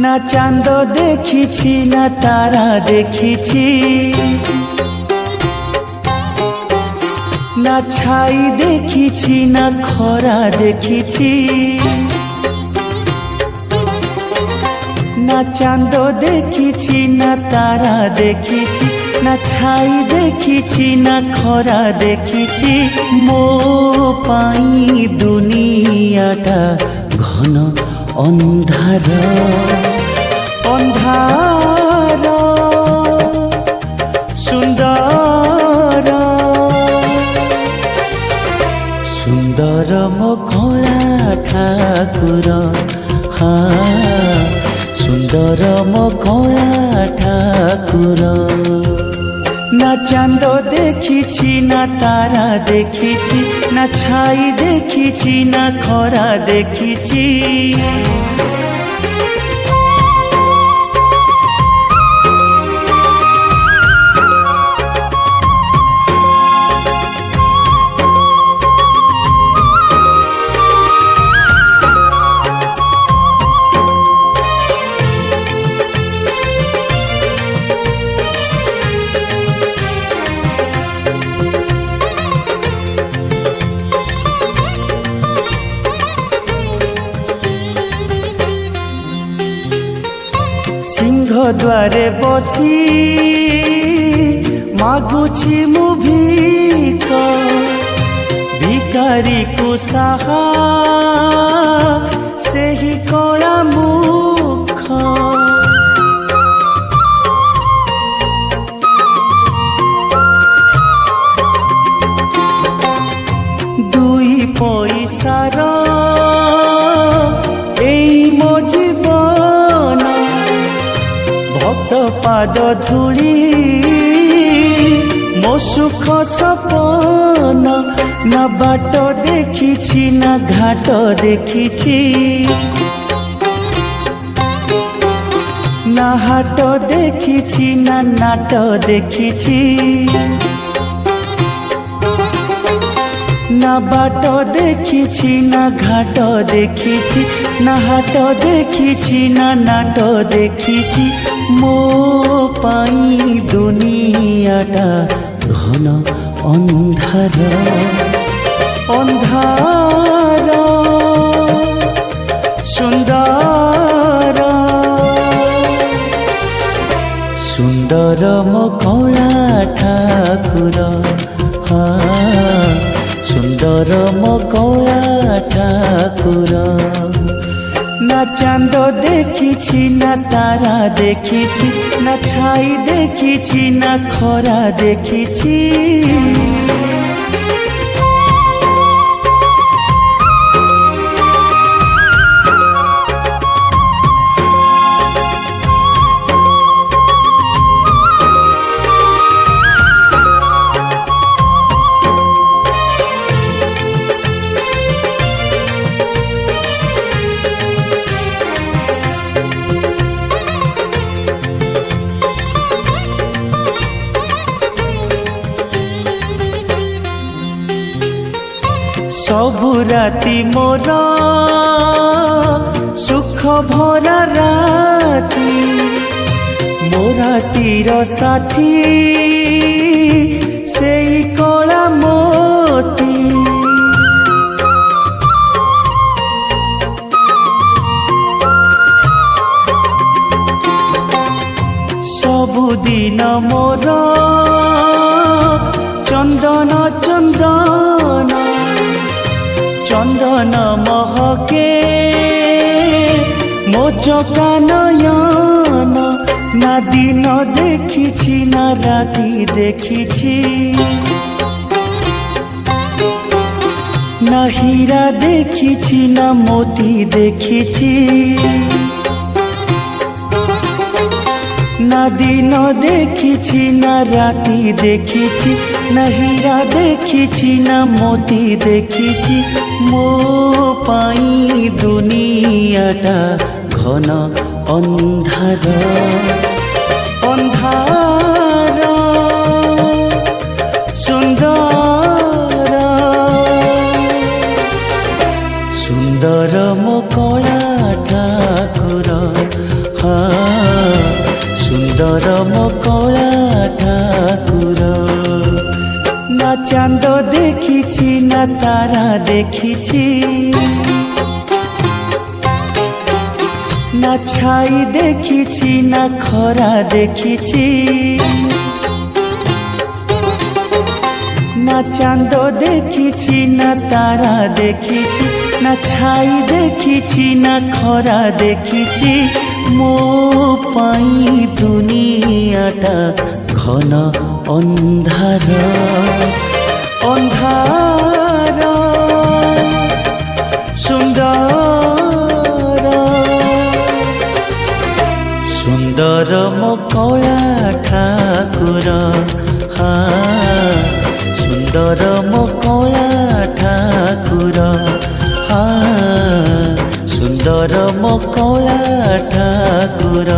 ना चांद देखिछि ना तारा देखिछि ना छाई देखिछि ना खरा देखिछि ना चांद देखिछि ना तारा देखिछि ना छाई देखिछि ना खरा देखिछि मो पाई दुनियाटा घन अंधार अंधार सुंदर सुंदर मो कला ठाकुर हाँ सुंदर मो कला ठाकुर ना चांद देखिछि ना तारा देखिछि ना छाई देखिछि ना खरा देखिछि सिंह द्वारे बसी मागुछि मु भीख भिकारी को साहा सेही कला मुख दुई पैसार एई मो जीवन भक्त पाद धूली मो सुख सपन ना बाट देखिछि ना घाट देखिछि ना हाट देखिछि ना नाट देखिछि ना बाट देखिछि ना घाट देखिछि ना हाट देखिछि ना नाट देखिछि मो पाई दुनियाटा घन अंधार अंधार सुंदर सुंदर मो कला ठाकुर हाँ सुंदर मो कला ठाकुर ना चांद देखिछि ना तारा देखिछि ना छाई देखिछि ना खरा देखिछि सबु राति मोर सुख भरा राति मो रातिर साथी सेई कला मोती सबुदिन मोर चंदन चंदन चंदन महके मो चका नयन ना दिन देखिछि ना राति देखिछि ना हीरा देखिछि ना मोती देखिछि ना दिन देखिछि ना राति देखिछि ना हीरा देखिछि ना मोती देखिछि मो पाई दुनियाटा घन अंधार अंधार सुंदर सुंदर मो कला ठाकुर ଠାକୁର ହଁ ସୁନ୍ଦର ମୋ କଳା ଠାକୁର। ନା ଚାନ୍ଦ ଦେଖିଛି ନା ତାରା ଦେଖିଛି, না ছাই দেখিছি না খরা দেখিছি, না চাঁদ দেখিছি না তারা দেখিছি, না ছাই দেখিছি না খরা দেখিছি। মো পাই দুনিয়াটা ঘন অন্ধার অন্ধার সুন্দর সুন্দর মো কলা ঠাকুর হ্যাঁ সুন্দর মো কলা ঠাকুর হ্যাঁ সুন্দর মো কলা ঠাকুর